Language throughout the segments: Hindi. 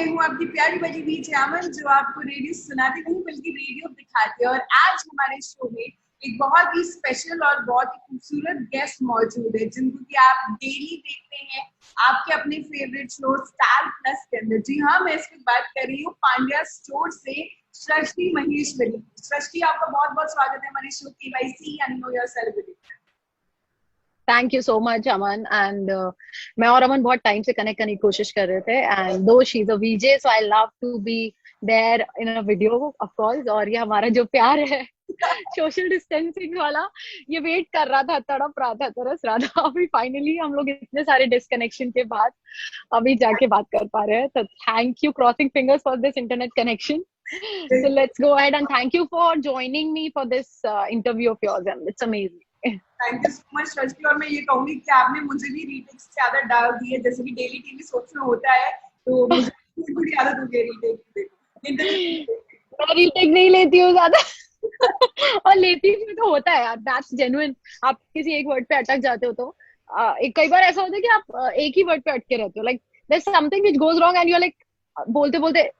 मैं हूँ आपकी प्यारी बजी बीच अमन, जो आपको रेडियो सुनाती नहीं बल्कि रेडियो दिखाती है। और आज हमारे शो में एक बहुत ही स्पेशल और बहुत ही खूबसूरत गेस्ट मौजूद है, जिनको कि आप डेली देखते हैं आपके अपने फेवरेट शो स्टार प्लस के अंदर। जी हाँ, मैं इस वक्त बात कर रही हूँ पांड्या स्टोर से सृष्टि महेश्वरी। सृष्टि, आपका बहुत बहुत स्वागत है हमारे शो KYC यानी know your celebrity. Thank you so much Aman and मैं और अमन बहुत टाइम से कनेक्ट करने की कोशिश कर रहे थे and though she is a VJ so I love to be there in a video of course. और ये हमारा जो प्यार है सोशल डिस्टेंसिंग वाला, ये वेट कर रहा था, तड़प रहा था, तरस रहा था। अभी फाइनली हम लोग इतने सारे डिस्कनेक्शन के बाद अभी जाके बात कर पा रहे हैं, तो thank you, crossing fingers for this internet connection. So let's go ahead and thank you for joining me for this interview of yours and it's amazing. Thank you so much Srishti. और मैं ये कहूंगी कि आपने मुझे भी रीटेक्स की आदत डाल दी है, जैसे कि डेली टीवी सोच में होता है, तो मुझे थोड़ी आदत हो गई रीटेक की। मैं रीटेक नहीं लेती हूँ ज्यादा और लेती भी तो होता है यार, दैट्स जेन्युइन। आप किसी एक वर्ड पे अटक जाते हो तो एक कई बार ऐसा होता है कि आप एक ही वर्ड पे अटके रहते हो, like there something which goes wrong and you are like बोलते बोलते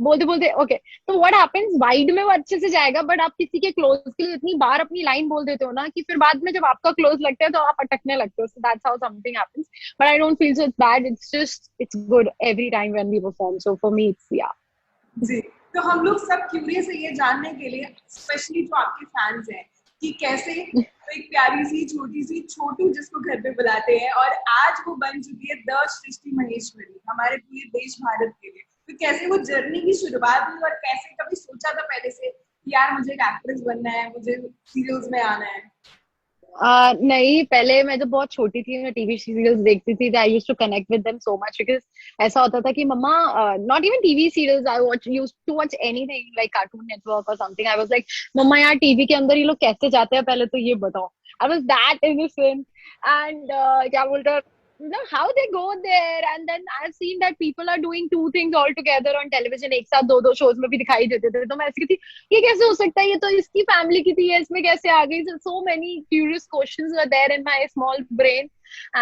बोलते बोलते ओके, तो व्हाट हैपेंस वाइड में वो अच्छे से जाएगा, बट आप किसी के क्लोज के लिए इतनी बार अपनी लाइन बोल देते हो ना कि फिर बाद में जब आपका क्लोज लगता है तो आप अटकने लगते हो। So that's how something happens, but I don't feel so it's bad, it's just it's good every time when we perform. So for me it's yeah जी, तो हम लोग सब क्यूरियस है ये जानने के लिए, स्पेशली जो आपके फैंस हैं, कि कैसे तो एक प्यारी सी छोटी सी छोटू जिसको घर पे बुलाते हैं और आज वो बन चुकी है द सृष्टि महेश्वरी हमारे पूरे देश भारत के लिए। तो कैसे वो जर्नी की शुरुआत हुई और कैसे कभी सोचा था पहले से कि यार मुझे एक एक्ट्रेस बनना है, मुझे सीरियल्स में आना है? नहीं, पहले मैं जब बहुत छोटी थी मैं टीवी सीरियल्स देखती थी, I used to connect with them so much because ऐसा होता था कि मम्मा, not even TV serials, I watch used to watch anything like Cartoon Network और समथिंग। आई वाज लाइक मम्मा यार टीवी के अंदर ये लोग कैसे जाते हैं पहले तो ये बताओ। I was that innocent and क्या बोलते हैं, how they go there, and then I've seen that people are doing two things all together on television, एक साथ दो दो शोज में भी दिखाई देते थे। तो मैं ऐसी थी, ये कैसे हो सकता है, ये तो इसकी फैमिली की थी, इसमें कैसे आ गई? So many curious questions were there in my small brain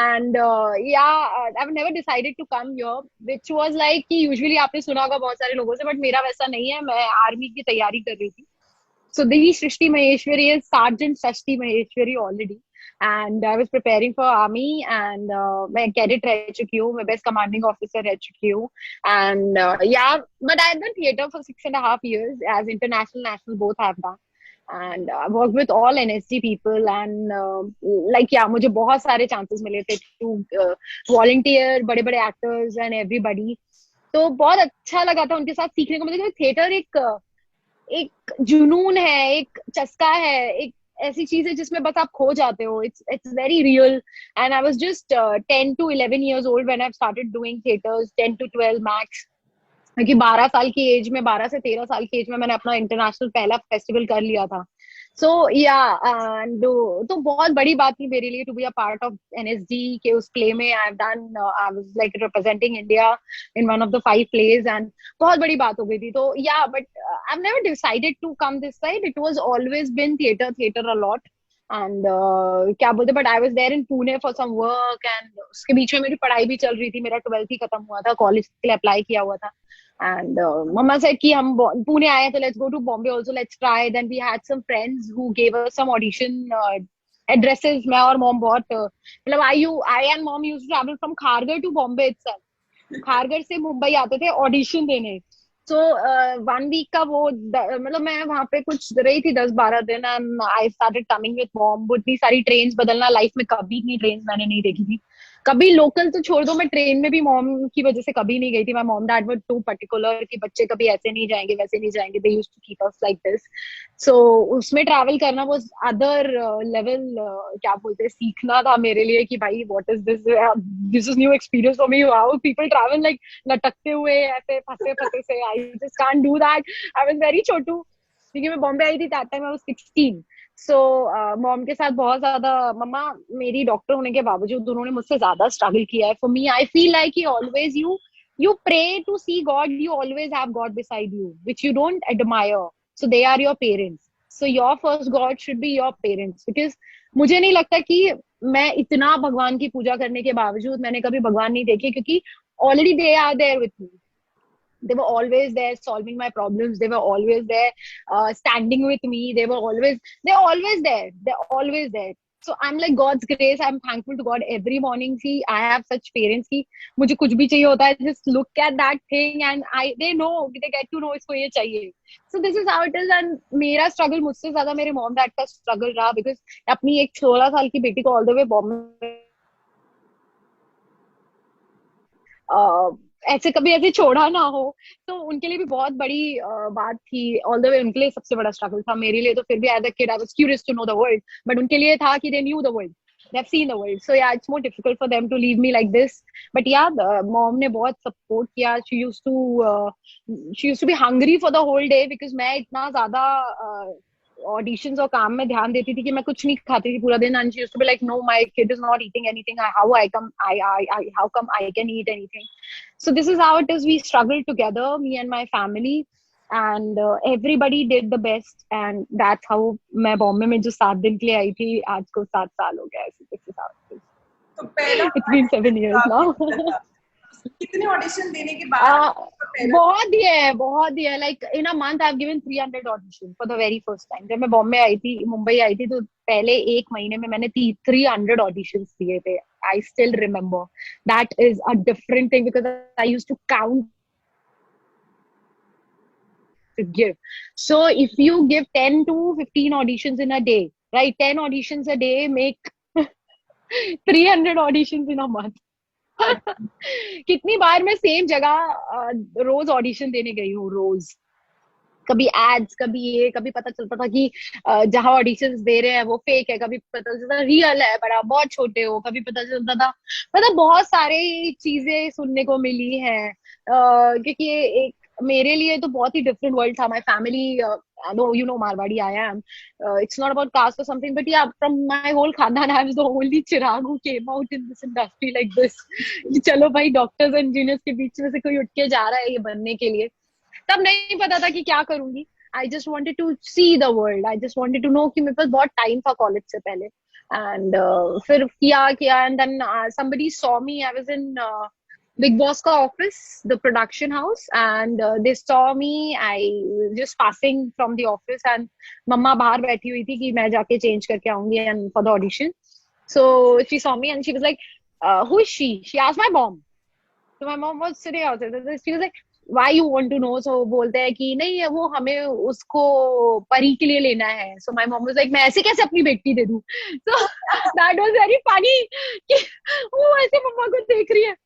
and I've never decided to come here, which was like कि usually आपने सुना होगा बहुत सारे लोगों से, but मेरा वैसा नहीं है। मैं आर्मी की तैयारी कर रही थी, so the Srishti Maheshwari is Sergeant Srishti Maheshwari already, and I was preparing for army and मैं cadet रह चुकी हूँ, मैं best commanding officer रह चुकी हूँ and but I had done theatre for 6.5 years as international national both have done and I worked with all NSG people and मुझे बहुत सारे chances मिले थे to volunteer बड़े बड़े actors and everybody। तो बहुत अच्छा लगा था उनके साथ सीखने को। मुझे थिएटर एक जुनून है, एक चस्का है, एक ऐसी चीज है जिसमें बस आप खो जाते हो। It's very real and I was just 10 to 11 years old when I started doing theaters, 10 to 12 max, क्योंकि 12 साल की एज में, 12 से 13 साल की एज में मैंने अपना इंटरनेशनल पहला फेस्टिवल कर लिया था। सो तो बहुत बड़ी बात थी मेरे लिए to be a part of NSG के उस प्ले में। I was like representing India in one of the 5 plays and बहुत बड़ी बात हो गई थी। तो but I have never decided to come this side, it was always been theatre a lot and क्या बोलते, but I was there in Pune for some work and उसके बीच में मेरी पढ़ाई भी चल रही थी, मेरा 12th ही खत्म हुआ था, कॉलेज के लिए अप्लाई किया हुआ था and mama said कि हम पुणे आए तो let's go to Bombay also, let's try। then we had some friends who gave us some audition addresses। मैं और मॉम बहुत मतलब I and mom used to travel from Kharghar to Bombay itself, Kharghar से मुंबई आते थे ऑडिशन देने। सो 1 week का वो मतलब मैं वहां पे कुछ रही थी 10-12 दिन and I started coming with mom. वो इतनी सारी ट्रेन बदलना, लाइफ में कभी इतनी ट्रेन मैंने नहीं देखी थी, कभी लोकल तो छोड़ दो, मैं ट्रेन में भी मॉम की वजह से कभी नहीं गई थी। My mom dad were too particular कि बच्चे कभी ऐसे नहीं जाएंगे वैसे नहीं जाएंगे, they used to keep us like this. So उसमें ट्रैवल करना वाज अदर लेवल, क्या बोलते हैं, सीखना था मेरे लिए कि भाई what is this, this is new experience for me, how people travel like लटकते हुए ऐसे फंसे फंसे से। I just can't do that, I was very छोटू क्योंकि मैं बॉम्बे आई थी, that time I was 16। So mom के साथ बहुत ज्यादा, मम्मा मेरी डॉक्टर होने के बावजूद उन्होंने मुझसे ज्यादा स्ट्रगल किया है। For me I feel like always you pray to see God, you always have God beside you which you don't admire, so they are your parents, so your first God should be your parents because मुझे नहीं लगता कि मैं इतना भगवान की पूजा करने के बावजूद मैंने कभी भगवान नहीं देखे, क्योंकि already they are there with me. They were always there solving my problems. They were always there standing with me. They're always there. They're always there. So I'm like God's grace. I'm thankful to God every morning. See, I have such parents की मुझे कुछ भी चाहिए होता है, just look at that thing and they get to know इसको ये चाहिए. So this is how it is. And मेरा struggle मुझसे ज्यादा मेरे mom dad का struggle रहा, because अपनी एक 16 साल की बेटी को all the way बॉम्बे ऐसे कभी ऐसे छोड़ा ना हो, तो उनके लिए भी बहुत बड़ी बात थी. ऑल द वे उनके लिए सबसे बड़ा स्ट्रगल था. मेरे लिए तो फिर भी as a kid I was curious to know the world, but उनके लिए था कि they knew the world, they have seen the world. So yeah, it's more difficult for them to leave me like this. But yeah, the mom ने बहुत support किया. She used to be hungry for the whole day, because मैं इतना ज्यादा ऑडिशंस और काम में ध्यान देती थी कि मैं कुछ नहीं खाती थी पूरा दिन. And she used to be like, no, my kid is not eating anything. How come I can eat anything? So this is how it is. We struggled together, me and my family, and everybody did the best. And that's how मैं बॉम्बे में जो 7 दिन के लिए आई थी, आज को 7 साल हो गया. This is how it is. तो पहला It's been 7 years now. कितने ऑडिशन देने के बाद बहुत दिया है. Like in a month I've given 300 auditions for the very first time. जब मैं मुंबई आई थी तो पहले एक महीने में मैंने 300 auditions दिए थे. I still remember. That is a different thing, because I used to count to give. So if you give 10 to 15 auditions in a day, right? 10 auditions a day make 300 auditions in a month. कितनी बार मैं सेम जगह रोज ऑडिशन देने गई हूँ. रोज कभी एड्स, कभी पता चलता था कि जहाँ ऑडिशंस दे रहे हैं वो फेक है, कभी पता चलता रियल है पर आप बहुत छोटे हो, कभी पता चलता था. मतलब बहुत सारे चीजें सुनने को मिली हैं. क्योंकि एक मेरे लिए तो बहुत ही डिफरेंट वर्ल्ड था. My family, Marwari I am. It's not about caste or something, but yeah, from my whole khandan I was the only chirag who came out in this industry like this. चलो भाई, डॉक्टर्स और इंजीनियर्स के बीच में से कोई उठ के जा रहा है ये बनने के लिए. तब नहीं पता था कि क्या करूंगी. I just wanted to see the world. I just wanted to know कि मेरे पास बहुत टाइम था कॉलेज से पहले. And फिर किया and then somebody saw me. I was in Big Boss का office, the production house, and they saw me. I was just passing from the office and मम्मा बाहर बैठी हुई थी कि मैं जाके change करके आऊंगी and for the audition. So she saw me and she was like, who is she? She asked my mom. So my mom was sitting outside. She was like, why you want to know? So बोलते हैं कि नहीं, वो हमें उसको परी के लिए लेना है. So my mom was like, मैं ऐसे कैसे अपनी बेटी दे दूं? So that was very funny कि वो ऐसे मम्मा को देख रही है.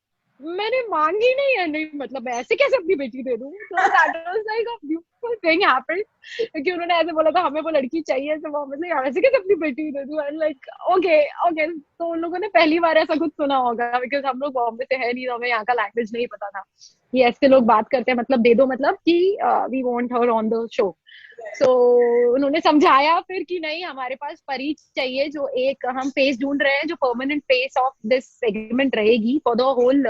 मैंने मांगी नहीं है, नहीं मतलब मैं ऐसे कैसे अपनी बेटी दे दूं. So that was like a beautiful thing happened. क्योंकि उन्होंने ऐसे बोला था हमें वो लड़की चाहिए. तो वो मतलब ऐसे कैसे अपनी बेटी दे दूं. And like okay. तो उन लोगों ने पहली बार ऐसा कुछ सुना होगा, because हम लोग बॉम्बे से है नहीं, तो हमें यहाँ का लैंग्वेज नहीं पता था. ये ऐसे लोग बात करते हैं, मतलब दे दो, मतलब कि we want her on the show. So उन्होंने समझाया फिर कि नहीं, हमारे पास परी चाहिए, जो एक हम फेस ढूंढ रहे हैं, जो permanent face of this segment रहेगी for the whole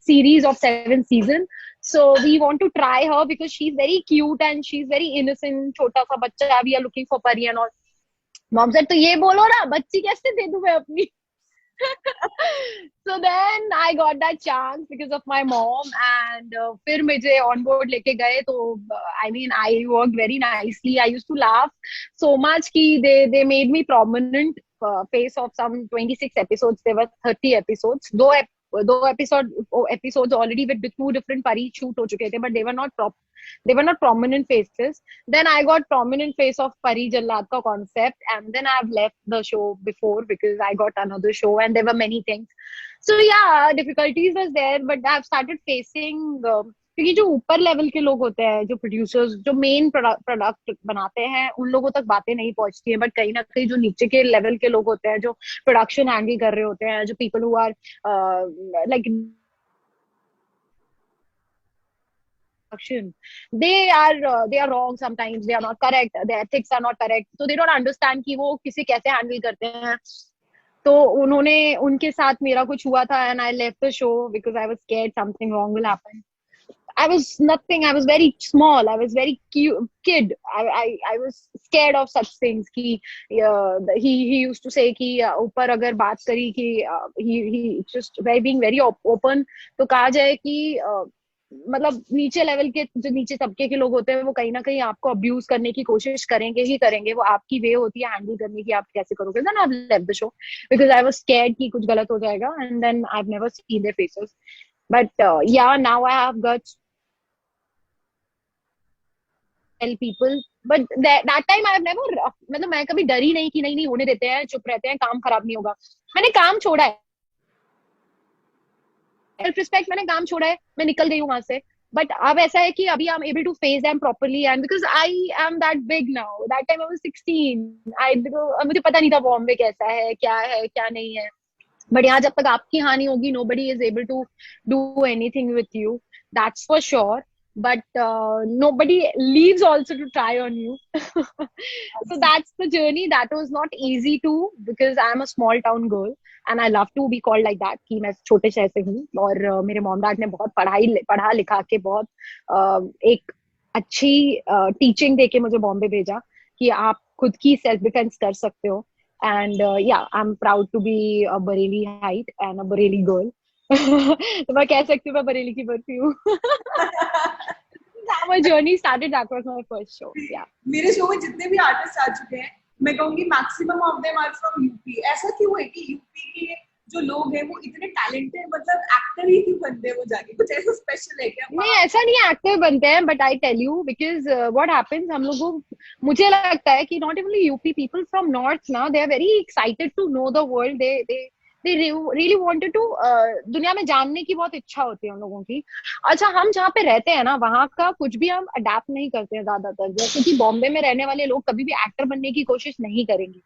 series of 7 season. So we want to try her because she's very cute and she's very innocent. छोटा सा बच्चा, we are looking for परी and all. Mom said, तो ये बोलो ना, बच्ची कैसे दे दूं मैं अपनी. So then I got that chance because of my mom, and फिर मुझे on board लेके गए. तो I mean I worked very nicely. I used to laugh so much कि they made me prominent face of some 26 episodes. There were 30 episodes. दो episodes already with 2 different pari shoot हो चुके थे, but they were not prominent faces. Then I got prominent face of Pari Jallad ka concept, and then I've left the show before because I got another show and there were many things. So yeah, difficulties was there, but I've started facing क्योंकि जो ऊपर लेवल के लोग होते हैं, जो प्रोड्यूसर्स, जो मेन प्रोडक्ट बनाते हैं, उन लोगों तक बातें नहीं पहुंचती हैं. बट कहीं ना कहीं जो नीचे के लेवल के लोग होते हैं, जो प्रोडक्शन हैंडल कर रहे होते हैं, जो people who are like they are wrong sometimes. They are not correct. Their ethics are not correct. So they don't understand कि वो किसे कैसे हैंडल करते हैं. तो उन्होंने उनके साथ मेरा कुछ हुआ था, and I left the show because I was scared something wrong will happen. I was nothing. I was very small. I was very kid. I was scared of such things. कि he used to say कि ऊपर अगर बात करी कि he just being very open, तो कहा जाए कि मतलब नीचे लेवल के, जो नीचे तबके के लोग होते हैं, वो कहीं ना कहीं आपको अब्यूज करने की कोशिश करेंगे ही करेंगे। वो आपकी वे होती है हैंडल करने की, आप कैसे करोगे। Then I left the show because I was scared कि कुछ गलत हो जाएगा, and then I have never seen their faces. But yeah now I have guts tell people, but that time I have never, मतलब मैं कभी डरी नहीं कि नहीं नहीं होने देते हैं, चुप रहते हैं, काम खराब नहीं होगा। मैंने काम छोड़ा है, सेल्फ रिस्पेक्ट, मैंने काम छोड़ा है, मैं निकल गई हूँ वहां से। बट अब ऐसा है कि अभी I am able to face them properly, and because I am that big now, that time I was 16, I, मुझे पता नहीं था बॉम्बे कैसा है क्या नहीं है। बट यहाँ जब तक आपकी हानि होगी, nobody is able to do anything with you, that's for sure. But nobody leaves also to try on you. So that's the journey. That was not easy too, because I'm a small town girl and I love to be called like that, कि मैं छोटे शहर से हूँ। और मेरे मॉम डैड ने बहुत पढ़ा लिखा के बहुत एक अच्छी टीचिंग देके मुझे बॉम्बे भेजा कि आप खुद की सेल्फ डिफेंस कर सकते हो। And yeah, I'm proud to be a Bareilly height and a Bareilly girl. तो मैं कह सकती हूँ मैं बरेली की बर्फी हूँ। How my journey started, that was my first show. Yeah. मेरे शो में जितने भी आर्टिस्ट आ चुके हैं, मैं कहूंगी maximum of them are from UP. ऐसा क्यों है कि यूपी के जो लोग हैं वो इतने टैलेंटेड, मतलब एक्टर ही क्यों बनते हैं वो जाके? कुछ ऐसा स्पेशल है क्या? नहीं, ऐसा नहीं है एक्टर बनते हैं, but I tell you because what happens, हम लोगों, मुझे लगता है कि not only UP, people from north ना, they are very excited to know the world. They really wanted to, दुनिया में जानने की बहुत इच्छा होती है उन लोगों की। अच्छा, हम जहाँ पे रहते हैं ना, वहाँ का कुछ भी हम अडेप्ट नहीं करते हैं ज्यादातर। जैसे कि बॉम्बे में रहने वाले लोग कभी भी एक्टर बनने की कोशिश नहीं करेंगे।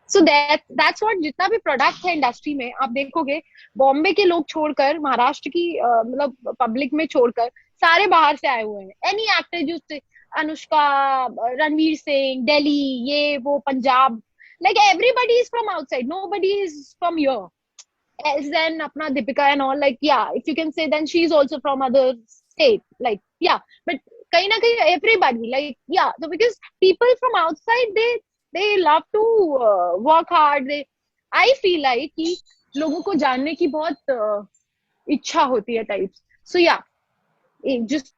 सो दैट्स व्हाट, जितना भी प्रोडक्ट है इंडस्ट्री में, आप देखोगे बॉम्बे के लोग छोड़कर, महाराष्ट्र की मतलब पब्लिक में छोड़कर, सारे बाहर से आए हुए हैं। एनी एक्टर जो अनुष्का, रणवीर सिंह, दिल्ली, ये वो, Punjab, like everybody is from outside, nobody is from here. as then apna Deepika and all, like, yeah, if you can say, then she's also from other state, like, yeah. But kahin na kahin everybody, like, yeah, so because people from outside, they love to work hard, they, I feel like कि लोगों को जानने की बहुत इच्छा होती है types. so yeah, just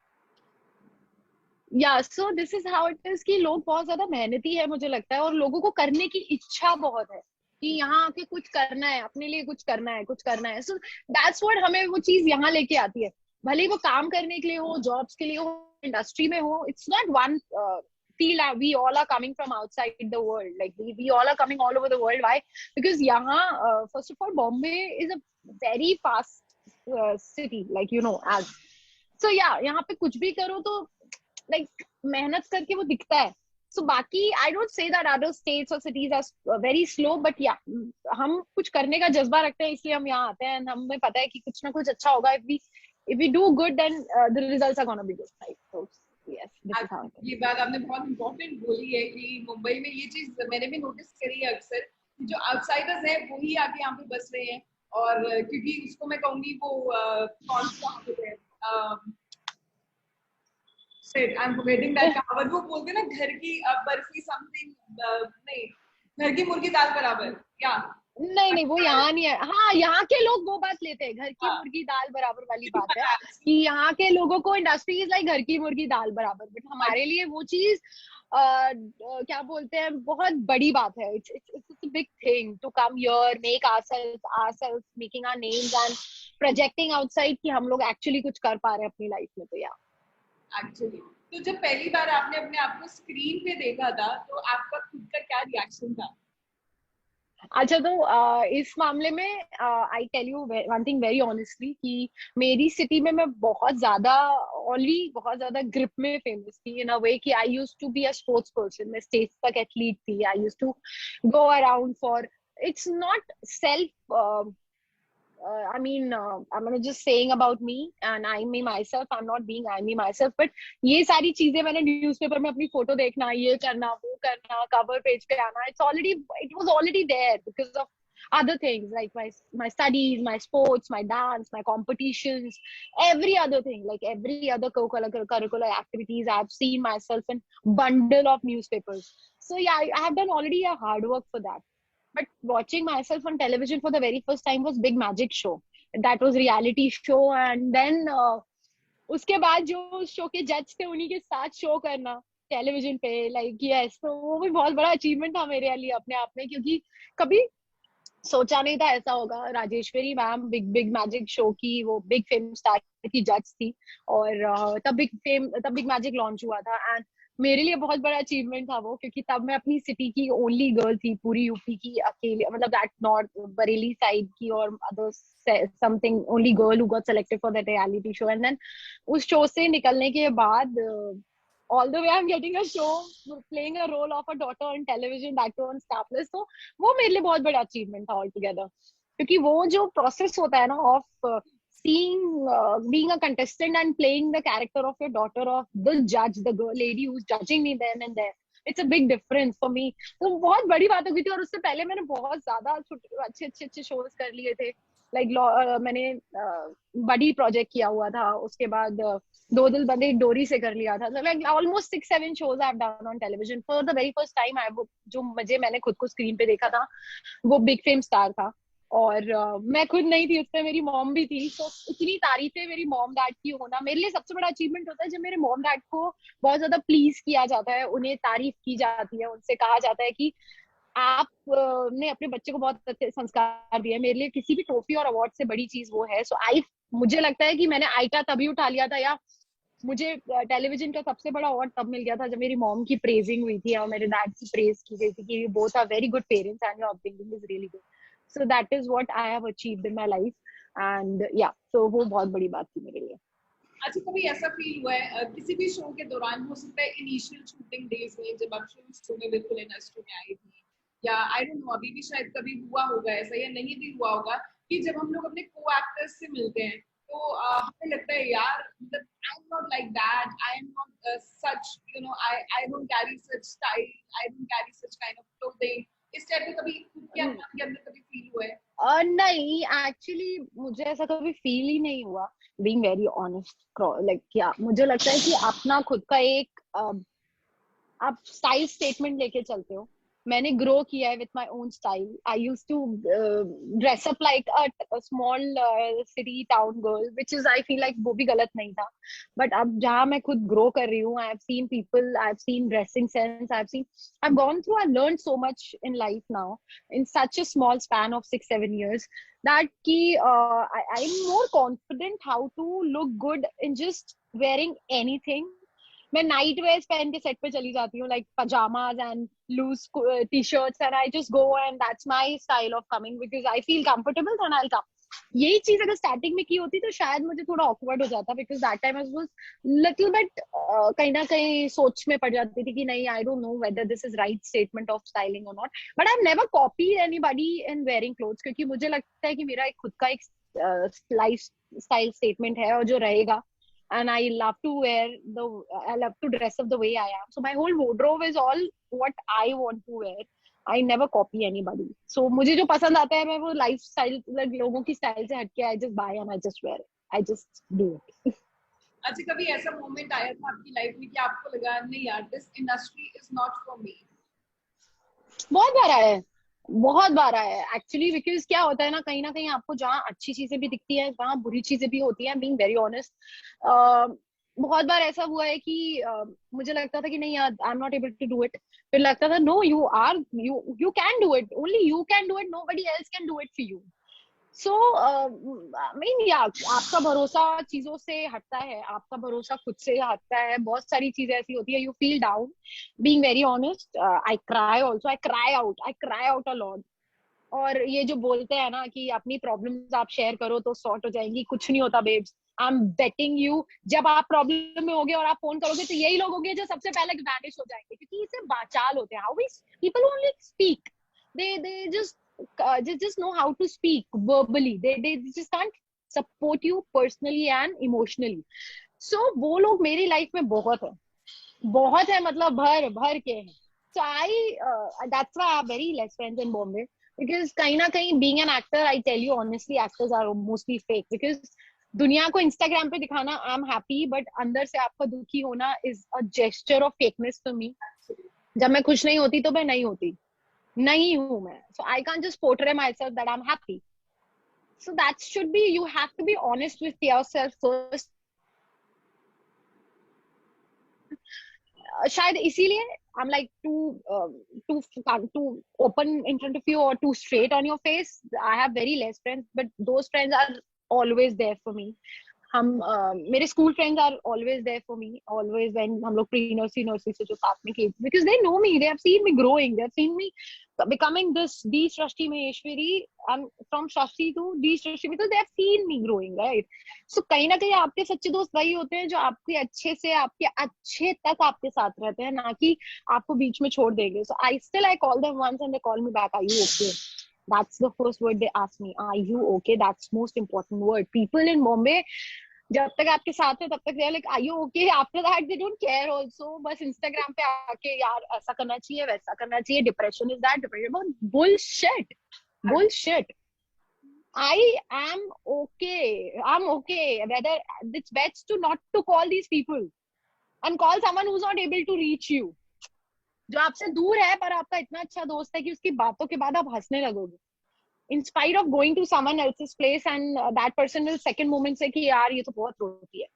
so this is how it is कि लोग बहुत ज्यादा मेहनती है मुझे लगता है, और लोगों को करने की इच्छा बहुत है कि यहाँ आके कुछ करना है, अपने लिए कुछ करना है। सो दैट्स व्हाट हमें वो चीज यहाँ लेके आती है, भले ही वो काम करने के लिए हो, जॉब्स के लिए हो, इंडस्ट्री में हो। It's not one field, we all are coming from outside the world, like we all are coming all over the world. Why? Because यहाँ first of all Bombay is a very fast city, like you know, as so yeah, यहाँ पे कुछ भी करो तो like मेहनत करके वो दिखता है। So बाकी I don't say that other states or cities are very slow, but yeah, हम कुछ करने का जज्बा रखते हैं, इसलिए हम यहाँ आते हैं। हमें पता है कि कुछ ना कुछ अच्छा होगा। if we do good, then the results are gonna be good, right? So yes, this is how it is. ये बात आपने बहुत इम्पोर्टेंट बोली है कि मुंबई में ये चीज मैंने भी नोटिस करी है अक्सर, कि जो आउटसाइडर्स हैं वो ही आके यहाँ पे बस रहे हैं। और क्योंकि उसको मैं कहूंगी वो कौन सा है, आई एम फॉरगेटिंग दैट कहावत, वो बोलते हैं ना, घर की बर्फी समथिंग, नहीं, घर की मुर्गी दाल बराबर, क्या? नहीं, वो यहाँ नहीं है। हाँ, यहाँ के लोग वो बात लेते हैं, घर की मुर्गी दाल बराबर वाली बात है कि यहाँ के लोगों को इंडस्ट्री इज लाइक घर की मुर्गी दाल बराबर। बट हमारे लिए वो चीज क्या बोलते हैं, बहुत बड़ी बात है। It's a big thing to come here, make ourselves making our names and projecting outside कि हम लोग एक्चुअली कुछ कर पा रहे हैं अपनी लाइफ में। तो या एक्चुअली, तो जब पहली बार आपने अपने आप को स्क्रीन पे देखा था, तो आपका खुद का क्या रिएक्शन था? अच्छा, तो इस मामले में I tell you one thing very honestly कि मेरी सिटी में मैं बहुत ज्यादा ग्रिप में फेमस थी, इन अ वे कि I used to be a sports person. मैं स्टेज तक एथलीट थी। I used to go around for, it's not self, I mean, I'm not just saying about me and I me myself. I'm not being I me myself, but ये सारी चीजें मैंने न्यूज़पेपर में अपनी फोटो देखना, ये करना, वो करना, कवर पेज पे आना, it was already there because of other things like my studies, my sports, my dance, my competitions, every other thing, like every other curricular activities. I've seen myself in bundle of newspapers. So yeah, I have done already a hard work for that. But watching myself on television for the very first time was Big Magic Show. That was reality show, and then उसके बाद जो शो के जज थे उन्हीं के साथ शो करना टेलीविजन पे, लाइक यस, तो वो भी बहुत बड़ा अचीवमेंट था मेरे लिए अपने आप में, क्योंकि कभी सोचा नहीं था ऐसा होगा। Rajeshwari ma'am big big magic show की वो बिग फेम स्टार की जज थी, और तब बिग मैजिक लॉन्च हुआ था, एंड मेरे लिए बहुत बड़ा अचीवमेंट था वो, क्योंकि तब मैं अपनी सिटी की ओनली गर्ल थी पूरी यूपी की अकेले, मतलब दैट नॉर्थ बरेली साइड की, और other something only girl who got selected for that reality show. And then उस शो से निकलने के बाद all the way I am getting a show playing a role of a daughter on television, that too on Star Plus. तो वो मेरे लिए बहुत बड़ा अचीवमेंट था ऑल टुगेदर, क्योंकि वो जो प्रोसेस होता है ना of seeing being a contestant and playing the character of your daughter, of the judge, the girl lady who's judging me then and there, it's a big difference for me। तो बहुत बड़ी बात हो गई थी, और उससे पहले मैंने बहुत ज्यादा अच्छे अच्छे अच्छे शोज कर लिए थे, लाइक मैंने बड़ी प्रोजेक्ट किया हुआ था, उसके बाद दो दिल बंदे एक डोरी से कर लिया था, like almost 6-7 shows I have done on television for the very first time. I जो मजे मैंने खुद को स्क्रीन पे देखा था वो बिग फेम स्टार था, और मैं खुद नहीं थी उसमें, मेरी मॉम भी थी। तो इतनी तारीफें मेरी मॉम डैड की होना मेरे लिए सबसे बड़ा अचीवमेंट होता है, जब मेरे मॉम डैड को बहुत ज्यादा प्लीज किया जाता है, उन्हें तारीफ की जाती है, उनसे कहा जाता है कि आप ने अपने बच्चे को बहुत अच्छे संस्कार दिए। मेरे लिए किसी भी ट्रॉफी और अवार्ड से बड़ी चीज वो है। सो आई मुझे लगता है कि मैंने आईटा तभी उठा लिया था, या मुझे टेलीविजन का सबसे बड़ा अवार्ड तब मिल गया था जब मेरी मॉम की प्रेजिंग हुई थी और मेरे डैड की प्रेज की गई थी कि both are very good parents and your upbringing is really good. So that is what I have achieved in my life, and yeah so वो बहुत बड़ी बात थी मेरे लिए। अच्छा, कभी ऐसा फील हुआ है किसी भी शो के दौरान, हो सकता है इनिशियल शूटिंग डेज में जब आप शो में बिल्कुल इंडस्ट्री में आई थी, या आई डोंट नो अभी भी शायद कभी हुआ होगा ऐसा या नहीं भी हुआ होगा, कि जब हम लोग अपने को एक्टर्स से मिलते हैं तो हमें लगता है यार मतलब आई am not like that, I am not such, you know, I don't carry such style, I don't carry such kind of clothing. इस टाइप का कभी खुद के मन के अंदर कभी फील हुआ है? नहीं, एक्चुअली मुझे ऐसा कभी फील ही नहीं हुआ, बीइंग वेरी ऑनेस्ट। लाइक क्या मुझे लगता है कि अपना खुद का एक आप स्टाइल स्टेटमेंट लेके चलते हो। मैंने ग्रो किया है with my own style. I use to dress up like a small city town girl, which is I feel like वो भी गलत नहीं था। बट अब जहाँ मैं खुद ग्रो कर रही हूँ, I have seen people, I have seen dressing sense, I have gone through, I learn so much in life now in such a small span of 6-7 years, that ki I'm more confident how to look good in just wearing anything। मैं नाइट वेयर्स पहन के सेट पे चली जाती हूँ, like pyjamas and loose T shirts, and I just go, and that's my style of coming because I feel comfortable and I come. यही चीज अगर स्टार्टिंग में की होती तो शायद मुझे थोड़ा ऑकवर्ड हो जाता, because that time I was little bit कहीं ना कहीं सोच में पड़ जाती थी कि नहीं, I don't know whether this is right statement of styling और not. But I have never copied anybody in wearing clothes, क्योंकि मुझे लगता है कि मेरा एक खुद का एक लाइफ स्टाइल स्टेटमेंट है और जो रहेगा। And I love to I love to dress up the way I am. So my whole wardrobe is all what I want to wear. I never copy anybody. So मुझे जो पसंद आता है मैं वो लाइफ स्टाइल, like लोगों की स्टाइल से हटके I just buy and I just wear it. I just do it. अच्छा, कभी ऐसा मोमेंट आया था आपकी लाइफ में कि आपको लगा नहीं यार this industry is not for me? बहुत बार आया है, बहुत बार आया है एक्चुअली, बिकॉज क्या होता है ना कहीं आपको जहाँ अच्छी चीजें भी दिखती है वहां बुरी चीजें भी होती हैं, बीइंग वेरी ऑनेस्ट। बहुत बार ऐसा हुआ है कि मुझे लगता था कि नहीं यार I am not able to do it, फिर लगता था no, you can do it, only you can do it, nobody else can do it for you. So mean yeah आपका भरोसा चीजों से हटता है, आपका भरोसा खुद से हटता है, बहुत सारी चीजें ऐसी होती है, you feel down. Being very honest, I cry also, I cry out a lot. और ये जो बोलते हैं ना कि अपनी प्रॉब्लम्स आप शेयर करो तो सॉर्ट हो जाएंगी, कुछ नहीं होता babes. I am betting you, जब आप प्रॉब्लम में होगे और आप फोन करोगे तो यही लोग होंगे जो सबसे पहले वैनिश हो जाएंगे, क्योंकि इसे बाचाल होते हैं। How we people only speak, they just know how to speak verbally, they just can't support you personally and emotionally। so वो लोग मेरी लाइफ में बहुत है, मतलब भर भर के हैं। so that's why I have very less friends in Bombay, because कहीं ना कहीं being an actor, I tell you honestly, actors are mostly fake, because दुनिया को इंस्टाग्राम पे दिखाना आई एम हैप्पी, बट अंदर से आपका दुखी होना is a gesture of fakeness to me. जब मैं खुश नहीं होती तो मैं नहीं हूं मैं, so I can't just portray myself that I'm happy। so that should be, you have to be honest with yourself first, शायद इसीलिए I'm like too open in front of you or too straight on your face. I have very less friends, but those friends are always there for me. हम मेरे school friends are always there for me, always when हम लोग प्री नर्सरी नर्सरी से जो साथ में किए, because they know me, they have seen me growing, they have seen me becoming this the Srishti Maheshwari, and from Srishti to the Srishti, because they have seen me growing, right? So कहीं ना कहीं आपके सच्चे दोस्त वही होते हैं जो आपके अच्छे से आपके अच्छे तक आपके साथ रहते हैं, ना कि आपको बीच में छोड़ देंगे. So I call them once and they call me back, are you okay? That's the first word they ask me. Are you okay? That's most important word. People in Bombay, जब तक आपके साथ है तब तक they are like, are you okay? After that they don't care also. बस Instagram पे आके यार ऐसा करना चाहिए, वैसा करना चाहिए. Depression is that, depression. Bullshit. Bullshit. I am okay. I'm okay. Whether it's best to not to call these people and call someone who's not able to reach you. जो आपसे दूर है पर आपका इतना अच्छा दोस्त है कि उसकी बातों के बाद आप हंसने लगोगे. In spite of going to someone else's place and that person will second moment say कि यार ये तो बहुत रोती है.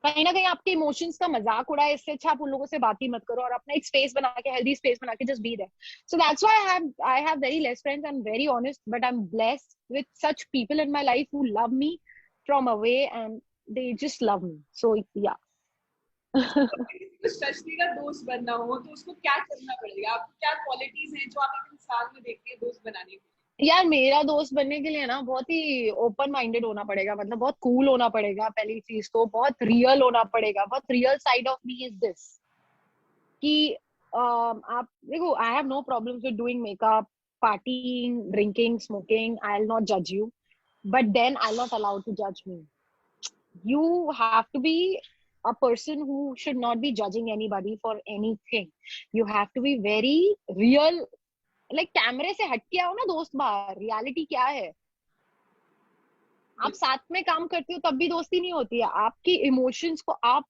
कहीं ना कहीं आपके इमोशंस का मजाक उड़ाए, इससे अच्छा आप उन लोगों से बात ही मत करो और अपना एक स्पेस बना के, हेल्दी स्पेस बना के just be there. So that's why I have very less friends. I'm very honest, but I'm blessed with such people in my life who love me from away and they just love me. So yeah. तो सृष्टि का दोस्त बनना हो तो उसको क्या करना पड़ेगा? आपको क्या क्वालिटीज हैं जो आप एक इंसान में देखते हैं दोस्त बनाने के लिए? यार मेरा दोस्त बनने के लिए ना बहुत ही ओपन माइंडेड होना पड़ेगा, मतलब बहुत कूल होना पड़ेगा पहली चीज तो, बहुत रियल होना पड़ेगा. बहुत real side of me is this कि आप देखो, I have no problems with doing makeup, partying, drinking, smoking. I will not जज you, but then I will not allowed to जज मी. You have to be a person who should not be judging anybody for anything. You have to be very real. Like कैमरे से हट के आओ ना दोस्त बाहर, रियलिटी क्या है. आप साथ में काम करते हो तब भी दोस्ती नहीं होती है. आपकी इमोशंस को आप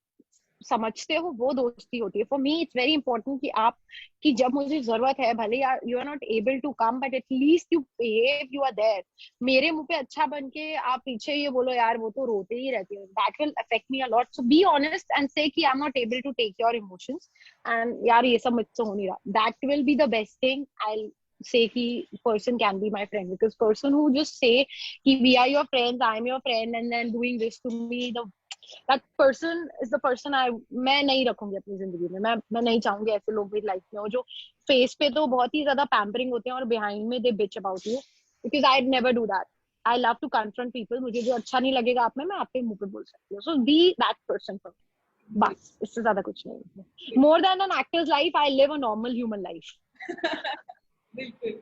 समझते हो, वो दोस्ती होती है. For me it's very important कि आप कि जब मुझे जरूरत है, भले यार you are not able to come, but at least you behave, you are there. मेरे मुंह पे अच्छा बन के आप पीछे ये बोलो यार वो तो रोते ही रहती है, that will affect me a lot. So be honest and say कि I am not able to take your emotions and यार ये सब मुझसे हो नहीं रहा. That will be the best thing. I say कि person can be my friend, because person who just say कि we are your friends, I am your friend, and then doing this to me, that person is the person मैं नहीं रखूंगी अपनी जिंदगी में. मैं नहीं चाहूंगी ऐसे लोग मेरी लाइफ में हो जो फेस पे तो बहुत ही ज्यादा पैम्परिंग होते हैं और बिहाइंड में they bitch about you, because I never do that. I love to confront people. मुझे जो अच्छा नहीं लगेगा आप में, मैं आपके मुंह पे बोल सकती हूँ. So be that person for me. बस इससे ज्यादा कुछ नहीं. More than an actor's life, I live a normal human life. बिल्कुल.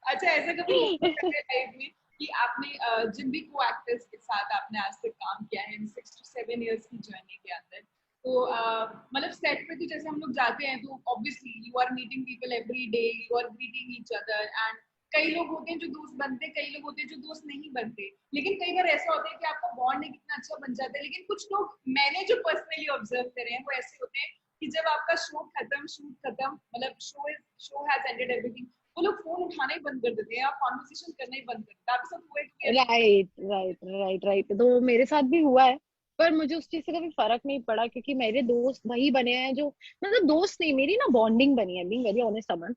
अच्छा, ऐसा कभी लाइफ में कि आपने जिन भी को एक्टर्स के साथ आपने आज तक काम किया है 6 to 7 years की जर्नी के अंदर, तो मतलब सेट पे तो जैसे हम लोग जाते हैं तो obviously you are meeting people every day, you are greeting each other, and कई लोग होते हैं जो दोस्त बनते हैं, कई लोग होते हैं जो दोस्त नहीं बनते. लेकिन कई बार ऐसा होता है कि आपका बॉन्ड कितना अच्छा बन जाता है. लेकिन कुछ लोग मैंने जो पर्सनली ऑब्जर्व करे हैं वो ऐसे होते हैं कि जब आपका शूट खत्म, मतलब शो हैज एंडेड एवरीथिंग, वो लोग फोन उठाना ही बंद कर देते हैं, आप कॉन्वर्सेशन करना ही बंद कर देते हैं. आपके साथ हुआ है कि राइट. तो मेरे साथ भी हुआ है, पर मुझे उस चीज से कभी फर्क नहीं पड़ा, क्योंकि मेरे दोस्त वही बने हैं जो, मतलब दोस्त नहीं, मेरी ना बॉन्डिंग बनी है. Being very honest Aman,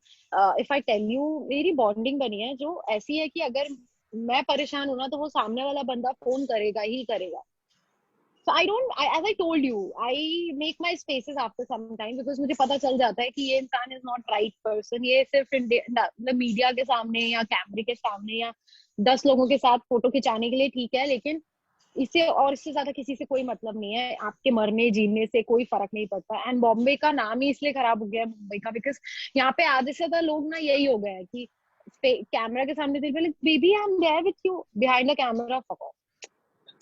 if I tell you, मेरी बॉन्डिंग बनी है जो ऐसी है कि अगर मैं परेशान हूं ना तो वो सामने वाला बंदा फोन करेगा ही करेगा. So as I told you, I make my spaces after some time, because मुझे पता चल जाता है कि ये इंसान is not right person. ये सिर्फ मतलब मीडिया के सामने या कैमरे के सामने या 10 लोगों के साथ फोटो खिंचाने के लिए ठीक है, लेकिन इससे और इससे ज्यादा किसी से कोई मतलब नहीं है. आपके मरने जीने से कोई फर्क नहीं पड़ता. एंड बॉम्बे का नाम ही इसलिए खराब हो गया है मुंबई का, बिकॉज यहाँ पे आधे से ज्यादा लोग ना यही हो गए हैं कि कैमरा के सामने baby I am there with you, behind the camera fuck off.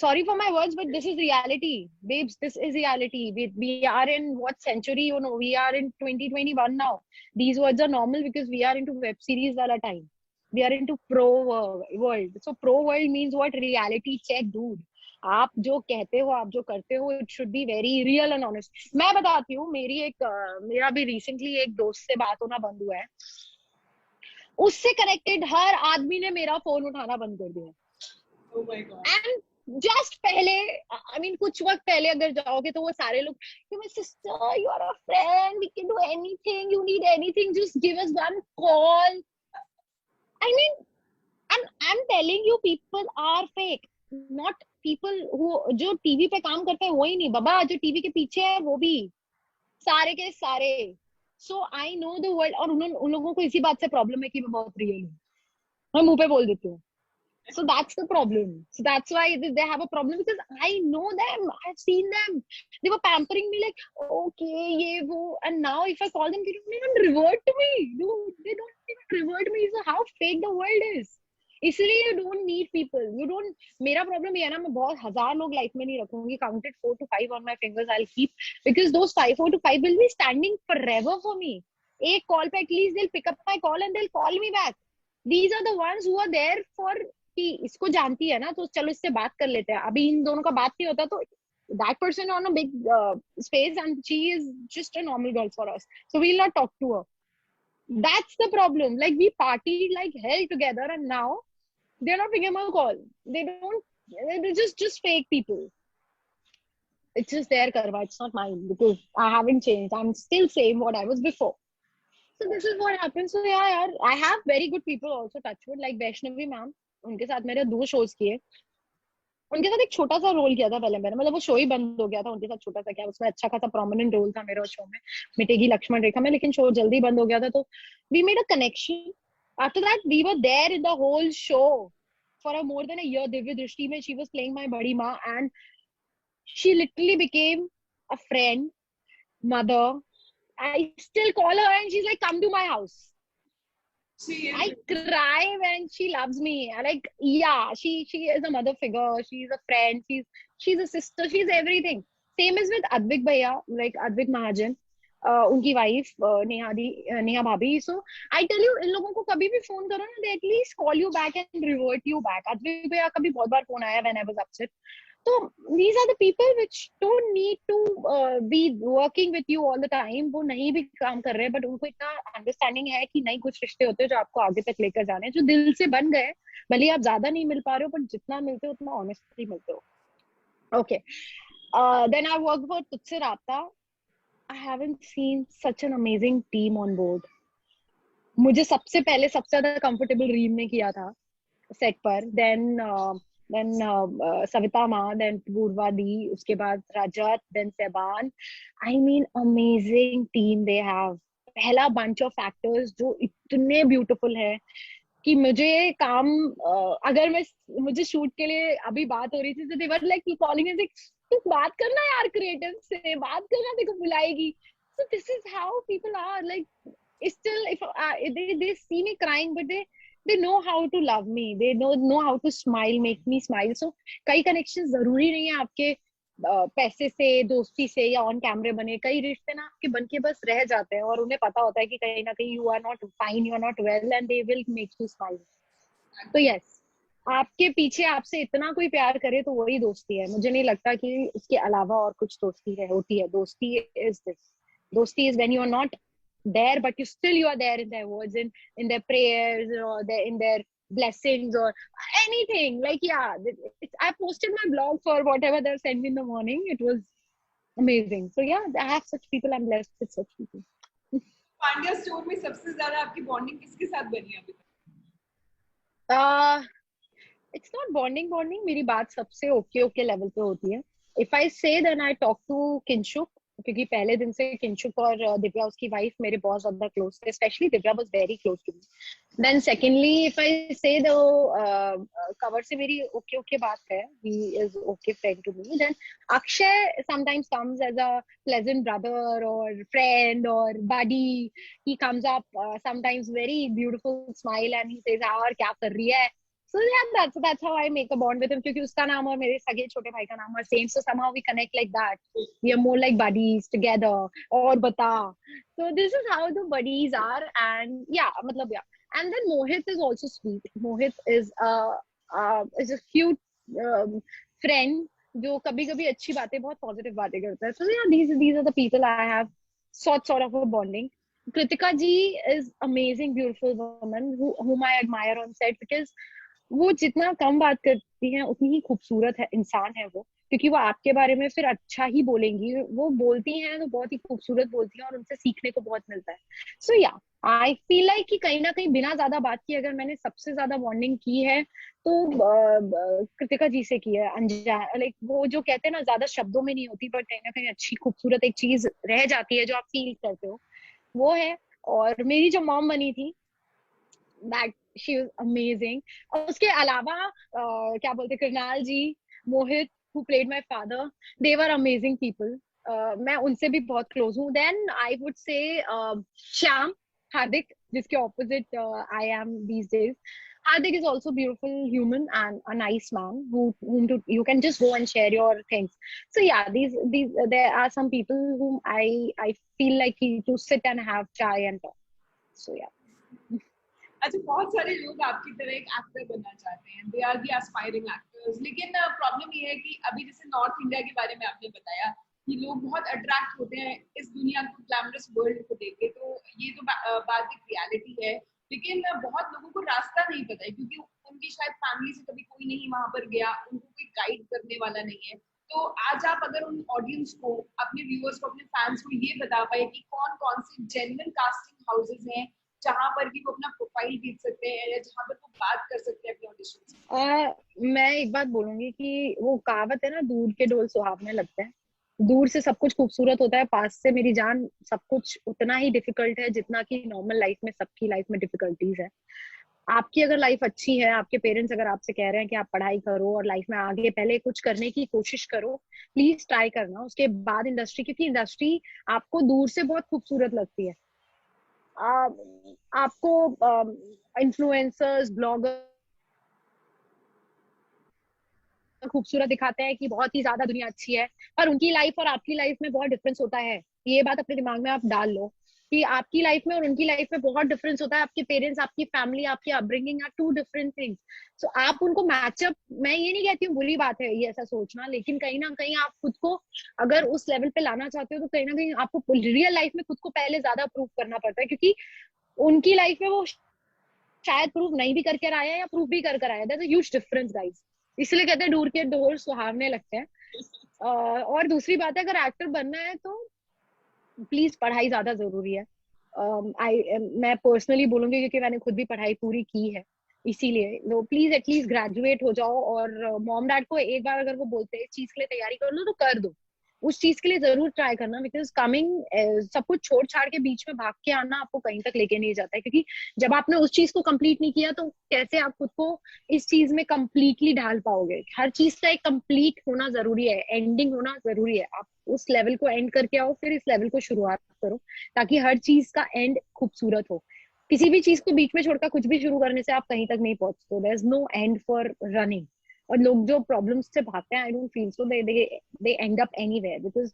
Sorry for my words, but this is reality, babes. This is reality. We are in what century? You know, we are in 2021 now. These words are normal because we are into web series wala time. We are into pro world. So pro world means what? Reality check, dude. आप जो कहते हो, आप जो करते हो, it should be very real and honest. मैं बताती हूँ, मेरा भी recently एक दोस्त से बात होना बंद हुआ है. उससे कनेक्टेड हर आदमी ने मेरा फोन उठाना बंद कर दिया. Oh my God. And just पहले, आई मीन कुछ वक्त पहले अगर जाओगे तो वो सारे लोग, you my sister, you are a friend, we can do anything, you need anything, just give us one call. I mean, and I'm telling you, people are fake. Not people who जो टीवी पे काम करते हैं वो ही नहीं बाबा, जो टीवी के पीछे है वो भी सारे के सारे. सो आई नो द वर्ल्ड. और उन लोगों को इसी बात से प्रॉब्लम है कि मैं बहुत रियल हूँ, मैं मुंह पे बोल देती हूँ. So that's the problem. So that's why they have a problem, because I know them. I've seen them. They were pampering me like, okay, ye wo. And now if I call them, they don't even revert to me. They don't even revert me. So how fake the world is. इसलिए you don't need people. You don't. मेरा problem ये है ना, मैं बहुत हजार लोग लाइफ में नहीं रखूंगी. Counted 4 to 5 on my fingers I'll keep, because those 4 to 5 will be standing forever for me. एक call पे at least they'll pick up my call and they'll call me back. These are the ones who are there for, कि इसको जानती है ना तो चलो इससे बात कर लेते हैं. अभी इन दोनों का बात नहीं होता तो that person on a big space and she is just a normal girl for us, so we'll not talk to her. That's the problem. Like we partied like hell together and now they're not picking my call. They don't. They're just fake people. It's just their karma. It's not mine, because I haven't changed. I'm still same what I was before. So this is what happens. So yeah, yaar, I have very good people also, touchwood, like Vaishnavi ma'am. उनके साथ मैंने 2 shows किए. उनके साथ एक छोटा सा रोल किया था पहले मैंने, मतलब वो शो ही बंद हो गया था. उनके साथ छोटा सा क्या, उसमें अच्छा खासा प्रोमिनेंट रोल था मेरा शो में, मिटेगी लक्ष्मण रेखा में, लेकिन शो जल्दी बंद हो गया था. तो we made a connection. After that we were there in the whole show for a more than a year. Divya Drishti में शी वाज प्लेइंग माय बड़ी माँ, and she literally became a friend, mother. I still call her and she's like, come to my house. I cry when she loves me. Like, yeah, she is a mother figure. She's a friend. She's a sister. She's everything. Same as with Advik Bhaiya, like Advik Mahajan, उनकी वाइफ नेहा भाभी. So I tell you, इन लोगों को कभी भी फोन करो ना, they at least call you back and revert you back. Advik Bhaiya का भी बहुत बार फोन आया when I was upset. So these are the people which don't need to be working with you all the time. वो नहीं भी काम कर रहे हैं, but उनको इतना अंडरस्टैंडिंग है कि नहीं, कुछ रिश्ते होते हैं जो आपको आगे तक लेकर जाने हैं, जो दिल से बन गए. भले आप ज्यादा नहीं मिल पा रहे हो, पर जितना मिलते हो उतना ऑनेस्टली मिलते हो. Okay. Then I worked for तुझसे राब्ता. I haven't seen such an amazing team on board. मुझे सबसे पहले सबसे ज्यादा कंफर्टेबल रीम ने किया था सेट पर. then Savita Ma, then Purva Di, उसके बाद Rajat, then Seban. I mean, amazing team they have. पहला bunch of actors जो इतने beautiful है कि मुझे काम अगर मैं मुझे शूट के लिए अभी बात हो रही थी, तो they were like calling me like, तू बात करना यार क्रिएटिव से, बात करना, देखो बुलाएगी. So this is how people are. Like still, if they see me crying, but they know how to love me. They know how to smile, make me smile. So कई कनेक्शन जरूरी नहीं है आपके पैसे से, दोस्ती से या ऑन कैमरे बने. कई रिश्ते ना आपके बन के बस रह जाते हैं और उन्हें पता होता है कि कहीं ना कहीं you are not fine, you are not well, and they will make you smile. तो यस, आपके पीछे आपसे इतना कोई प्यार करे तो वही दोस्ती है. मुझे नहीं लगता कि उसके अलावा और कुछ दोस्ती है होती है. दोस्ती इज दिस. दोस्ती is when you are not there, but you are there in their words, in their prayers, or in their blessings, or anything. Like, yeah, I posted my blog for whatever they sent me in the morning. It was amazing. So yeah, I have such people. I'm blessed with such people. Pandya store में सबसे ज्यादा आपकी बॉन्डिंग किसके साथ बनी है अभी तक? It's not bonding. मेरी बात सबसे ओके लेवल पे होती है. If I say, then I talk to Kinshuk, क्योंकि पहले दिन से किंशुक और दिव्या, उसकी वाइफ, मेरे बहुत ज्यादा क्लोज थे. Specially Divya was very close to me. Then secondly, if I say दो, कवर से मेरी ओके बात है. He is okay friend to me. Then Akshay sometimes comes as a pleasant brother और फ्रेंड और buddy. He comes up sometimes very beautiful smile and he says, और क्या कर रही है. So yeah, that's how I make a bond with him, क्योंकि उसका नाम और मेरे सगे छोटे भाई का नाम और same, so somehow we connect like that. We are more like buddies together. और बता. So this is how the buddies are, and yeah, मतलब yeah. And then Mohit is also sweet. Mohit is a cute friend जो कभी-कभी अच्छी बातें, बहुत positive बातें करता है. So yeah, these are the people I have sort of a bonding. Kritika ji is amazing, beautiful woman whom I admire on set, because वो जितना कम बात करती हैं उतनी ही खूबसूरत है इंसान है वो, क्योंकि वो आपके बारे में फिर अच्छा ही बोलेंगी। वो बोलती हैं तो बहुत ही खूबसूरत बोलती हैं और उनसे सीखने को बहुत मिलता है। सो या आई फील लाइक कि कहीं ना कहीं बिना ज्यादा बात किए अगर मैंने सबसे ज्यादा बॉन्डिंग की है तो कृतिका जी से की है। अनजान लाइक वो जो कहते हैं ना, ज्यादा शब्दों में नहीं होती बट कहीं ना कहीं अच्छी खूबसूरत एक चीज रह जाती है जो आप फील करते हो, वो है। और मेरी जो मॉम बनी थी, दैट शी वाज अमेजिंग। और उसके अलावा क्या बोलते, Krunal ji, Mohit who played my father, they were amazing people. मैं उनसे भी बहुत क्लोज हूँ। Then I would say Shyam, हार्दिक, जिसके opposite I am these days. Hardik is also beautiful human and a nice man whom you can just go and share your things. So yeah, these there are some people whom I feel like to sit and have chai and talk. So yeah. अच्छा, बहुत सारे लोग आपकी तरह एक एक्टर बनना चाहते हैं, they are the aspiring actors, लेकिन प्रॉब्लम ये है कि अभी जैसे नॉर्थ इंडिया के बारे में आपने बताया कि लोग बहुत अट्रैक्ट होते हैं इस दुनिया को, ग्लैमरस वर्ल्ड को देख के, तो ये तो बात एक रियलिटी है। लेकिन बहुत लोगों को रास्ता नहीं पता है क्योंकि उनकी शायद फैमिली से कभी कोई नहीं वहां पर गया, उनको कोई गाइड करने वाला नहीं है। तो आज आप अगर उन ऑडियंस को, अपने व्यूअर्स को, अपने फैंस को ये बता पाए कि कौन कौन से जेन्युइन कास्टिंग हाउसेज हैं जहां पर भी वो अपना प्रोफाइल भेज सकते हैं या जहां पर वो बात कर सकते हैं अपने ऑडिशन से। मैं एक बात बोलूंगी कि वो कहावत है ना, दूर के ढोल सुहावने लगते हैं। दूर से सब कुछ खूबसूरत होता है, पास से मेरी जान सब कुछ उतना ही डिफिकल्ट है जितना कि नॉर्मल लाइफ में सबकी लाइफ में डिफिकल्टीज है। आपकी अगर लाइफ अच्छी है, आपके पेरेंट्स अगर आपसे कह रहे हैं कि आप पढ़ाई करो और लाइफ में आगे पहले कुछ करने की कोशिश करो, प्लीज ट्राई करना। उसके बाद इंडस्ट्री, क्योंकि इंडस्ट्री आपको दूर से बहुत खूबसूरत लगती है। आपको इन्फ्लुएंसर्स, ब्लॉगर खूबसूरत दिखाते हैं कि बहुत ही ज्यादा दुनिया अच्छी है, पर उनकी लाइफ और आपकी लाइफ में बहुत डिफरेंस होता है। ये बात अपने दिमाग में आप डाल लो कि आपकी लाइफ में और उनकी लाइफ में बहुत डिफरेंस होता है। आपके पेरेंट्स, आपकी फैमिली, आपकी upbringing are two different things. So आप उनको मैचअप, मैं ये नहीं कहती हूँ बुरी बात है ये ऐसा सोचना, लेकिन कहीं ना कहीं आप खुद को अगर उस लेवल पे लाना चाहते हो तो कहीं ना कहीं आपको रियल लाइफ में खुद को पहले ज्यादा प्रूव करना पड़ता है, क्योंकि उनकी लाइफ में वो शायद प्रूव नहीं भी करके आया या प्रूव भी कर आया। That's a huge difference guys. इसलिए कहते हैं दूर के ढोल सुहावने लगते हैं। और दूसरी बात है, अगर एक्टर बनना है तो प्लीज पढ़ाई ज्यादा जरूरी है। मैं पर्सनली बोलूंगी क्योंकि मैंने खुद भी पढ़ाई पूरी की है, इसीलिए तो प्लीज एटलीस्ट ग्रेजुएट हो जाओ। और मॉम डैड को एक बार अगर वो बोलते हैं इस चीज के लिए तैयारी कर लो तो कर दो, उस चीज के लिए जरूर ट्राई करना। बिकॉज कमिंग सब कुछ छोड़ छाड़ के बीच में भाग के आना आपको कहीं तक लेके नहीं जाता है, क्योंकि जब आपने उस चीज को कंप्लीट नहीं किया तो कैसे आप खुद को इस चीज में कंप्लीटली ढाल पाओगे। हर चीज का एक कंप्लीट होना जरूरी है, एंडिंग होना जरूरी है। आप उस लेवल को एंड करके आओ, फिर इस लेवल को शुरुआत करो, ताकि हर चीज का एंड खूबसूरत हो। किसी भी चीज को बीच में छोड़कर कुछ भी शुरू करने से आप कहीं तक नहीं पहुंचते। There is no end for running. और लोग जो प्रॉब्लम्स से भागते हैं, I don't feel so they end up anywhere, because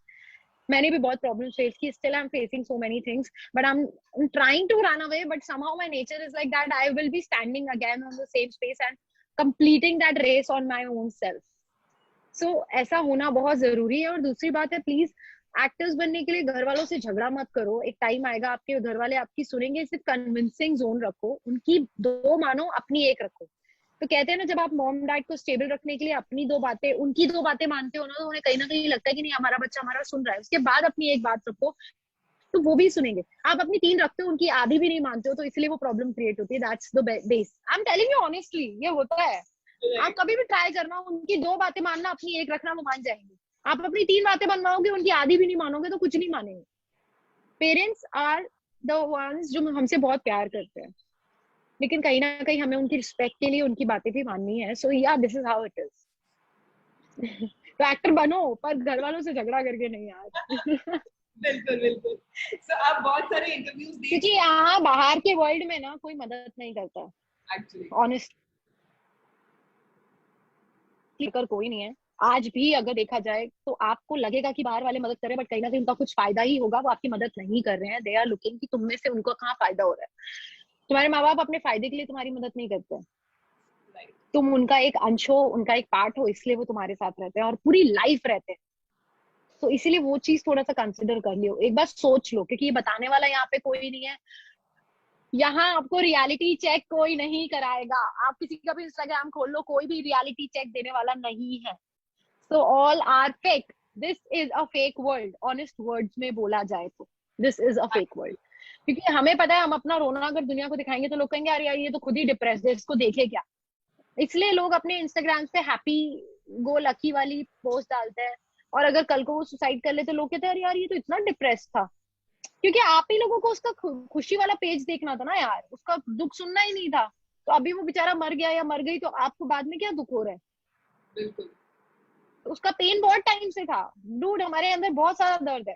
मैंने भी बहुत प्रॉब्लम फेस की, still I am facing so many things, but I'm trying to run away, but somehow my nature is like that I will be standing again on the same space and completing that race on my own self. So ऐसा होना बहुत जरूरी है। और दूसरी बात है, प्लीज एक्टर्स बनने के लिए घर वालों से झगड़ा मत करो। एक टाइम आएगा आपके घर वाले आपकी सुनेंगे, सिर्फ कन्विंसिंग जोन रखो, उनकी दो मानो अपनी एक रखो। तो कहते हैं ना, जब आप मॉम डैड को स्टेबल रखने के लिए अपनी दो बातें, उनकी दो बातें मानते हो ना, तो उन्हें कहीं ना कहीं लगता है कि नहीं हमारा बच्चा हमारा सुन रहा है। उसके बाद अपनी एक बात रखो तो वो भी सुनेंगे। आप अपनी तीन रखते हो, उनकी आधी भी नहीं मानते हो, तो इसलिए वो प्रॉब्लम क्रिएट होती है। That's the base, I am telling you honestly, ये होता है। आप कभी भी ट्राई करना, उनकी दो बातें मानना, अपनी एक रखना, वो मान जाएंगे। आप अपनी तीन बातें बनवाओगे, उनकी आधी भी नहीं मानोगे, तो कुछ नहीं मानेंगे। पेरेंट्स आर द वंस जो हमसे बहुत प्यार करते हैं, लेकिन कहीं ना कहीं हमें उनकी रिस्पेक्ट के लिए उनकी बातें भी माननी है। सो या this is how it is. तो एक्टर बनो, पर घर वालों से झगड़ा करके नहीं यार। बिल्कुल बिल्कुल। सो आप बहुत सारे इंटरव्यूज दे, क्योंकि यहाँ बाहर के वर्ल्ड में ना कोई मदद नहीं करता एक्चुअली ऑनेस्टली, कर कोई नहीं है। आज भी अगर देखा जाए तो आपको लगेगा कि बाहर वाले मदद कर रहे हैं, बट कहीं ना कहीं उनका कुछ फायदा ही होगा, वो आपकी मदद नहीं कर रहे हैं। दे आर लुकिंग कि तुम में से उनको कहाँ फायदा हो रहा है। तुम्हारे माँ बाप अपने फायदे के लिए तुम्हारी मदद नहीं करते। तुम उनका एक अंश हो, उनका एक पार्ट हो, इसलिए वो तुम्हारे साथ रहते हैं और पूरी लाइफ रहते हैं। तो इसीलिए वो चीज थोड़ा सा कंसिडर कर लियो, एक बार सोच लो, क्योंकि ये बताने वाला यहाँ पे कोई नहीं है। यहाँ आपको रियलिटी चेक कोई नहीं कराएगा। आप किसी का भी इंस्टाग्राम खोल लो, कोई भी रियलिटी चेक देने वाला नहीं है। So all are fake. This is a fake world, honest words में बोला जाए तो this is a fake world. क्योंकि हमें पता है हम अपना रोना अगर दुनिया को दिखाएंगे तो लोग कहेंगे अरे यार ये तो खुद ही डिप्रेस्ड है, इसको देखे क्या। इसलिए लोग अपने इंस्टाग्राम पे हैप्पी गो लकी वाली पोस्ट डालते हैं, और अगर कल को वो सुसाइड कर ले तो लोग कहते हैं अरे यार ये तो इतना डिप्रेस था। क्योंकि आप ही लोगों को उसका खुशी वाला पेज देखना था ना यार, उसका दुख सुनना ही नहीं था। तो अभी वो बेचारा मर गया या मर गई तो आपको बाद में क्या दुख हो रहा है। बिल्कुल। तो उसका पेन बहुत टाइम से था। डूड हमारे अंदर बहुत सारा दर्द है।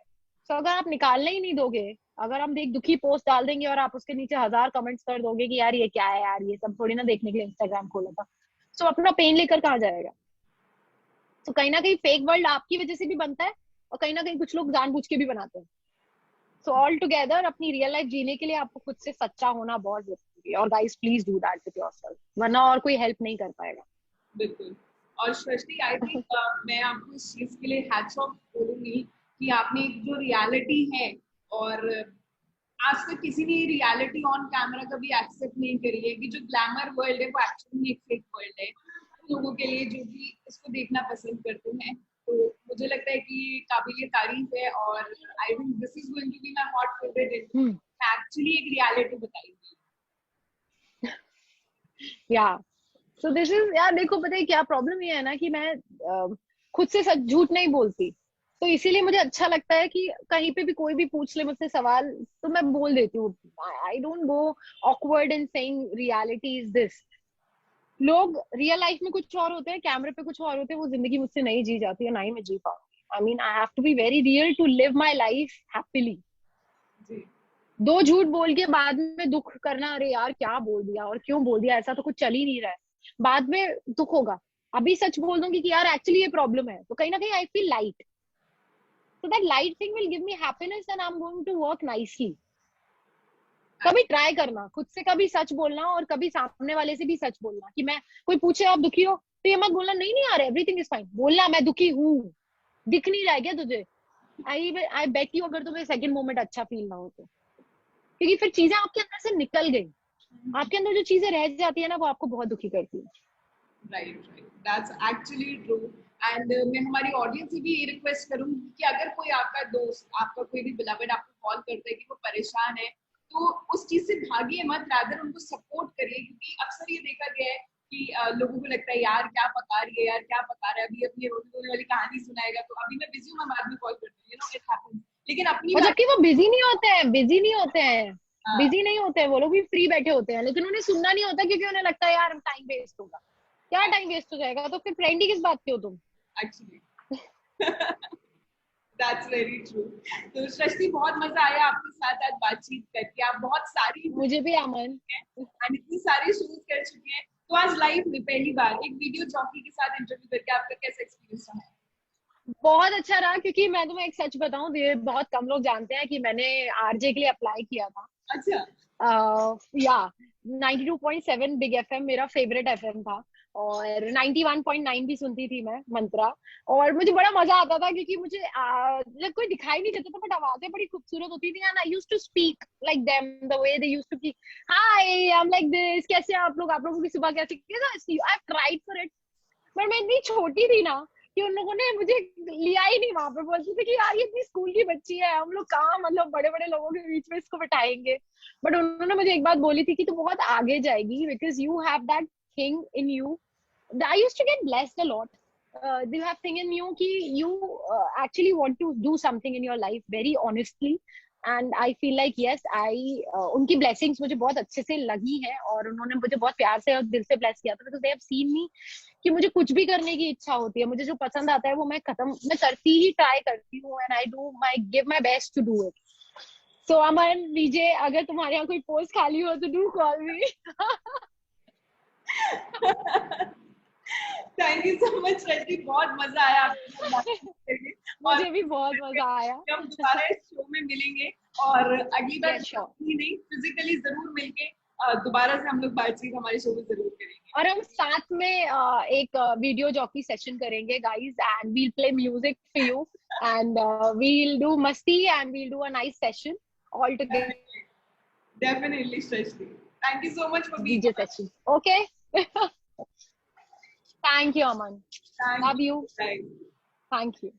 तो अगर आप निकालने ही नहीं दोगे, अगर हम एक दुखी पोस्ट डाल देंगे और आप उसके नीचे 1000 कमेंट्स कर दोगे कि यार ये क्या है यार, ये सब थोड़ी ना देखने के लिए इंस्टाग्राम खोला था, तो अपना पेन लेकर कहाँ जाएगा। तो कहीं ना कहीं फेक वर्ल्ड आपकी वजह से भी बनता है, और कहीं ना कहीं कुछ लोग जानबूझ के भी बनाते हैं। सो ऑल टुगेदर अपनी रियल लाइफ जीने के लिए आपको खुद से सच्चा होना बहुत जरूरी है। और guys please do that with yourself, वरना और कोई हेल्प नहीं कर पाएगा। बिल्कुल। और सृष्टि, आई थिंक मैं आपको इस चीज के लिए हैट्स ऑफ बोलूंगी कि आपने जो रियलिटी है, और आज तक किसी ने रियलिटी ऑन कैमरा कभी एक्सेप्ट नहीं करी है कि जो ग्लैमर वर्ल्ड है वो एक्चुअली एक फेक वर्ल्ड है लोगों के लिए जो भी इसको देखना पसंद करते हैं। तो मुझे लगता है कि ये काबिलियत तारीफ है, और I think this is going to be my hot favourite actually एक रियलिटी बताई गई। या सो दिस इज यार, देखो पता है क्या प्रॉब्लम ये है ना कि मैं खुद से सच झूठ नहीं बोलती। तो इसीलिए मुझे अच्छा लगता है कि कहीं पे भी कोई भी पूछ ले मुझसे सवाल तो मैं बोल देती हूँ। I don't go awkward in saying reality is this. लोग रियल लाइफ में कुछ और होते हैं, कैमरे पे कुछ और होते हैं, वो जिंदगी मुझसे नहीं जी जाती है, ना ही मैं जी पाऊंगी। I mean I have to be very real to live my life happily. जी। दो झूठ बोल के बाद में दुख करना, अरे यार क्या बोल दिया और क्यों बोल दिया, ऐसा तो कुछ चल ही नहीं रहा है, बाद में दुख होगा। अभी सच बोल दूंगी कि यार एक्चुअली ये प्रॉब्लम है, तो कहीं ना कहीं I feel light. So that light thing will give me happiness and I am going to work nicely. कभी ट्राई करना खुद से, कभी सच बोलना और कभी सामने वाले से भी सच बोलना। कि मैं, कोई पूछे आप दुखी हो तो ये मत बोलना नहीं नहीं यार एवरीथिंग इज फाइन, बोलना मैं दुखी हूँ। दिख नहीं रहा है क्या तुझे? आई बेट यू अगर तुम्हें सेकंड मोमेंट अच्छा फील ना हो तो, क्योंकि फिर चीजें आपके अंदर से निकल गई, आपके अंदर जो चीजें रह जाती है ना वो आपको बहुत दुखी करती है। Right, right, that's actually true. And मैं हमारी ऑडियंस से भी ये रिक्वेस्ट करूंगी कि अगर कोई आपका दोस्त, आपका कोई भी बिलवेड आपको कॉल करता है कि वो परेशान है, तो उस चीज से भागिए मत, रादर उनको सपोर्ट करिए। क्योंकि अक्सर ये देखा गया है कि लोगों को लगता है यार क्या पका रही है, यार क्या पका रहा है, अभी अपनी रोने रोने वाली कहानी सुनाएगा, तो अभी मैं बिजी हूँ, मैं बाद में कॉल करती हूँ, इट हैपेंस। लेकिन अपनी और बात। जबकि वो बिजी नहीं होते हैं, बिजी नहीं होते हैं, हाँ। बिजी नहीं होते हैं, वो लोग भी फ्री बैठे होते हैं, लेकिन उन्हें सुनना नहीं होता क्योंकि उन्हें लगता है यार टाइम वेस्ट होगा। क्या टाइम वेस्ट हो जाएगा, तो फिर फ्रेंड ही किस बात के हो तुम। Actually that's very true. तो सृष्टि, बहुत मजा आया आपके साथ आज बातचीत करके। आप बहुत सारी मुझे भी अमन। एंड इतनी सारी शोज कर चुके हैं, तो आज लाइव में पहली बार एक वीडियो जॉकी के साथ इंटरव्यू करके आपका कैसा एक्सपीरियंस रहा? बहुत अच्छा रहा, क्योंकि मैं तुम्हें एक सच बताऊं, ये बहुत कम लोग जानते हैं कि मैंने आरजे के लिए अप्लाई किया था। अच्छा। या 92.7 बिग एफएम मेरा फेवरेट एफएम था, और 91.9 भी सुनती थी मैं, मंत्रा। और मुझे बड़ा मजा आता था क्योंकि मुझे like कोई दिखाई नहीं देता था बट आवाजें बड़ी खूबसूरत होती थी, and I used to speak like them the way they used to speak. Hi I am like this, कैसे हैं आप लोगों की सुबह कैसे, I have tried for it. पर मैं इतनी छोटी थी ना कि उन लोगों ने मुझे लिया ही नहीं वहां पे। बोलते थे कि यार ये इतनी स्कूल की बच्ची है, हम लोग कहाँ मतलब बड़े बड़े लोगों के बीच में इसको बिठाएंगे। बट उन्होंने मुझे एक बात बोली थी कि तू बहुत आगे जाएगी, because you have that thing in you. I used to get blessed a lot. You have thing in you कि you actually want to do something in your life very honestly, and I feel like yes I उनकी blessings मुझे बहुत अच्छे से लगी है, और उन्होंने मुझे बहुत प्यार से और दिल से bless किया था, because they have seen me कि मुझे कुछ भी करने की इच्छा होती है, मुझे जो पसंद आता है वो मैं करती ही ट्राई करती हूँ, and I do my give my best to do it. So Aman Vijay, अगर तुम्हारे यहाँ कोई पोस्ट खाली हो तो do call me. Thank you so much Srishti, बहुत मजा आया आपके साथ बातचीत करके। और मुझे भी बहुत मजा आया। हम दोबारा इस शो में मिलेंगे, और अगली बार Yes, sure. ही नहीं, फिजिकली जरूर मिलके दोबारा से हम लोग बातचीत हमारे शो में जरूर करेंगे। और हम साथ में एक वीडियो जॉकी सेशन करेंगे guys, and we'll play music for you, and we'll do मस्ती, and we'll do a nice session all together. Definitely, Srishti. Thank you so much for being DJ on. Sachi. Okay. Thank you, Aman. Thank Love you. you. Bye. Thank you.